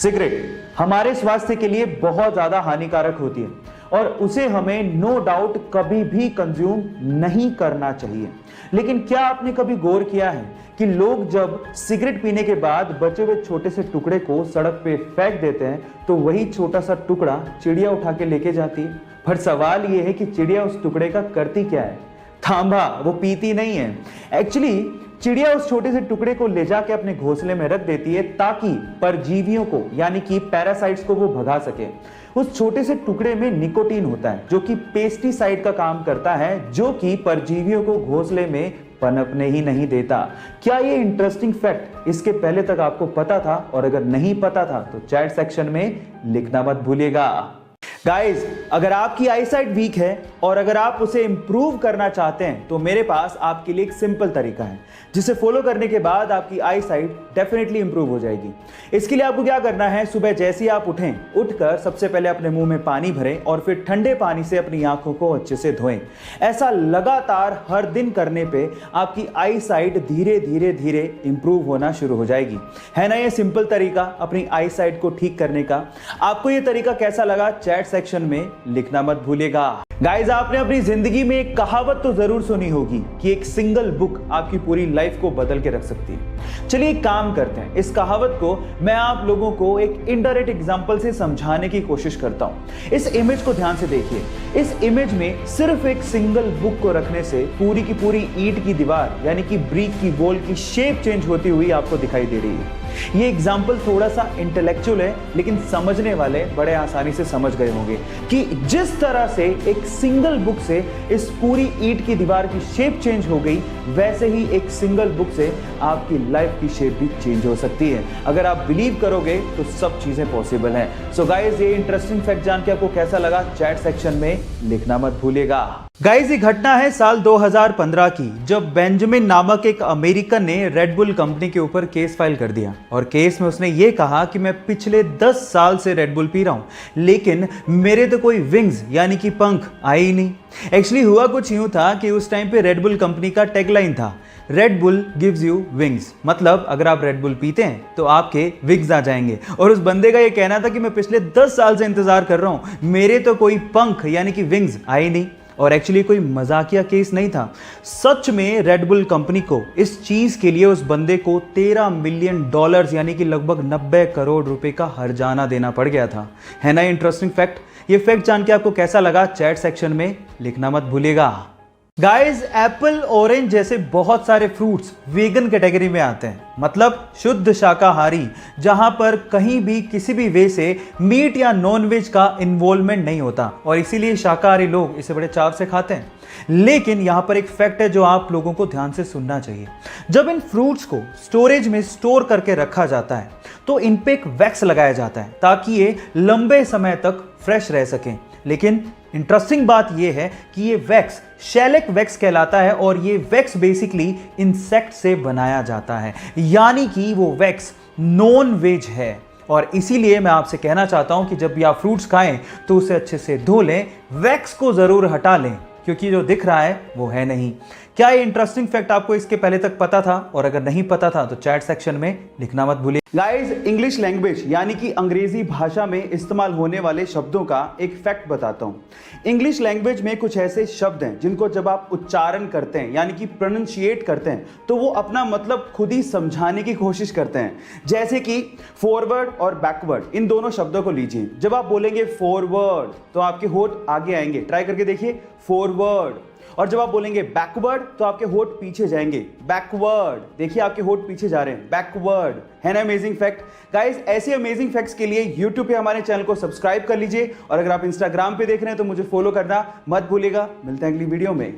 Cigarette हमारे स्वास्थ्य के लिए बहुत ज्यादा हानिकारक होती है और उसे हमें नो डाउट कभी भी कंज्यूम नहीं करना चाहिए। लेकिन क्या आपने कभी गौर किया है कि लोग जब सिगरेट पीने के बाद बचे हुए छोटे से टुकड़े को सड़क पे फेंक देते हैं तो वही छोटा सा टुकड़ा चिड़िया उठा के लेके जाती है। पर सवाल यह है कि चिड़िया उस टुकड़े का करती क्या है? थांबा, वो पीती नहीं है। एक्चुअली चिड़िया उस छोटे से टुकड़े को ले जाके अपने घोंसले में रख देती है ताकि परजीवियों को यानी कि पैरासाइट्स को वो भगा सके। उस छोटे से टुकड़े में निकोटीन होता है जो कि पेस्टिसाइड का काम करता है, जो कि परजीवियों को घोंसले में पनपने ही नहीं देता। क्या ये इंटरेस्टिंग फैक्ट इसके पहले तक आपको पता था? और अगर नहीं पता था तो चैट सेक्शन में लिखना मत भूलिएगा। गाइज, अगर आपकी आईसाइट वीक है और अगर आप उसे इंप्रूव करना चाहते हैं तो मेरे पास आपके लिए एक सिंपल तरीका है जिसे फॉलो करने के बाद आपकी आईसाइट डेफिनेटली इंप्रूव हो जाएगी। इसके लिए आपको क्या करना है, सुबह जैसे ही आप उठकर सबसे पहले अपने मुंह में पानी भरें और फिर ठंडे पानी से अपनी आंखों को अच्छे से धोएं। ऐसा लगातार हर दिन करने पे आपकी आईसाइट धीरे धीरे धीरे इंप्रूव होना शुरू हो जाएगी। है ना ये सिंपल तरीका अपनी आईसाइट को ठीक करने का? आपको ये तरीका कैसा लगा चैट सेक्शन में लिखना मत भूलिएगा। गाइज, आपने अपनी जिंदगी में एक कहावत तो जरूर सुनी होगी कि एक सिंगल बुक आपकी पूरी लाइफ को बदल के रख सकती है। चलिए एक काम करते हैं, इस कहावत को मैं आप लोगों को एक इनडायरेक्ट एग्जांपल से समझाने की कोशिश करता हूं। इस इमेज को ध्यान से देखिए। इस इमेज में सिर्फ एक सिंगल बुक को रखने से पूरी की पूरी ईंट की दीवार यानी कि ब्रिक की वॉल की शेप चेंज होती हुई आपको दिखाई दे रही है। ये एग्जाम्पल थोड़ा सा इंटेलेक्चुअल है लेकिन समझने वाले बड़े आसानी से समझ गए होंगे कि जिस तरह से एक सिंगल बुक से इस पूरी ईंट की दीवार की शेप चेंज हो गई, वैसे ही एक सिंगल बुक से आपकी लाइफ की शेप भी चेंज हो सकती है। अगर आप बिलीव करोगे तो सब चीजें पॉसिबल हैं। सो गाइज, ये इंटरेस्टिंग फैक्ट जान के आपको कैसा लगा चैट सेक्शन में लिखना मत भूलिएगा। गाइज, ये घटना है साल 2015 की, जब बेंजामिन नामक एक अमेरिकन ने रेड बुल कंपनी के ऊपर केस फाइल कर दिया और केस में उसने ये कहा कि मैं पिछले 10 साल से रेड बुल पी रहा हूं लेकिन मेरे तो कोई विंग्स यानी कि पंख आए ही नहीं। एक्चुअली हुआ कुछ यूं था कि उस टाइम पे रेड बुल कंपनी का टैगलाइन था, red bull gives you wings, मतलब अगर आप रेड बुल पीते हैं तो आपके विंग्स आ जाएंगे। और उस बंदे का ये कहना था कि मैं पिछले 10 साल से इंतजार कर रहा हूं, मेरे तो कोई पंख यानी कि विंग्स आए नहीं। और एक्चुअली कोई मजाकिया केस नहीं था। सच में रेड बुल कंपनी को इस चीज के लिए उस बंदे को $13 मिलियन यानी कि लगभग 90 करोड़ रुपए का हर्जाना देना पड़ गया था। है ना इंटरेस्टिंग फैक्ट? ये फैक्ट जान के आपको कैसा लगा चैट सेक्शन में लिखना मत भूलिएगा। गाइज, एप्पल, ऑरेंज जैसे बहुत सारे फ्रूट्स वीगन कैटेगरी में आते हैं, मतलब शुद्ध शाकाहारी, जहां पर कहीं भी किसी भी वे से मीट या नॉन वेज का इन्वॉल्वमेंट नहीं होता और इसीलिए शाकाहारी लोग इसे बड़े चाव से खाते हैं। लेकिन यहां पर एक फैक्ट है जो आप लोगों को ध्यान से सुनना चाहिए। जब इन फ्रूट्स को स्टोरेज में स्टोर करके रखा जाता है तो इन पे एक वैक्स लगाया जाता है ताकि ये लंबे समय तक फ्रेश रह सकें। लेकिन इंटरेस्टिंग बात यह है कि ये वैक्स शेलिक वैक्स कहलाता है और ये वैक्स बेसिकली इंसेक्ट से बनाया जाता है, यानी कि वो वैक्स नॉन वेज है। और इसीलिए मैं आपसे कहना चाहता हूं कि जब भी आप फ्रूट्स खाएं तो उसे अच्छे से धो लें, वैक्स को जरूर हटा लें क्योंकि जो दिख रहा है वो है नहीं। क्या ये इंटरेस्टिंग फैक्ट आपको इसके पहले तक पता था? और अगर नहीं पता था तो चैट सेक्शन में लिखना मत भूलिए। गाइस, इंग्लिश लैंग्वेज यानी कि अंग्रेजी भाषा में इस्तेमाल होने वाले शब्दों का एक फैक्ट बताता हूं। इंग्लिश लैंग्वेज में कुछ ऐसे शब्द हैं जिनको जब आप उच्चारण करते हैं यानी कि प्रोनाउंशिएट करते हैं तो वो अपना मतलब खुद ही समझाने की कोशिश करते हैं। जैसे कि फॉरवर्ड और बैकवर्ड, इन दोनों शब्दों को लीजिए। जब आप बोलेंगे फॉरवर्ड तो आपके होठ आगे आएंगे, ट्राई करके देखिए, फॉरवर्ड। और जब आप बोलेंगे बैकवर्ड तो आपके होठ पीछे जाएंगे, बैकवर्ड। देखिए आपके होठ पीछे जा रहे हैं, बैकवर्ड। है ना अमेजिंग फैक्ट? गाइस, ऐसे अमेजिंग फैक्ट्स के लिए YouTube पे हमारे चैनल को सब्सक्राइब कर लीजिए और अगर आप Instagram पे देख रहे हैं तो मुझे फॉलो करना मत भूलिएगा। मिलते हैं अगली वीडियो में।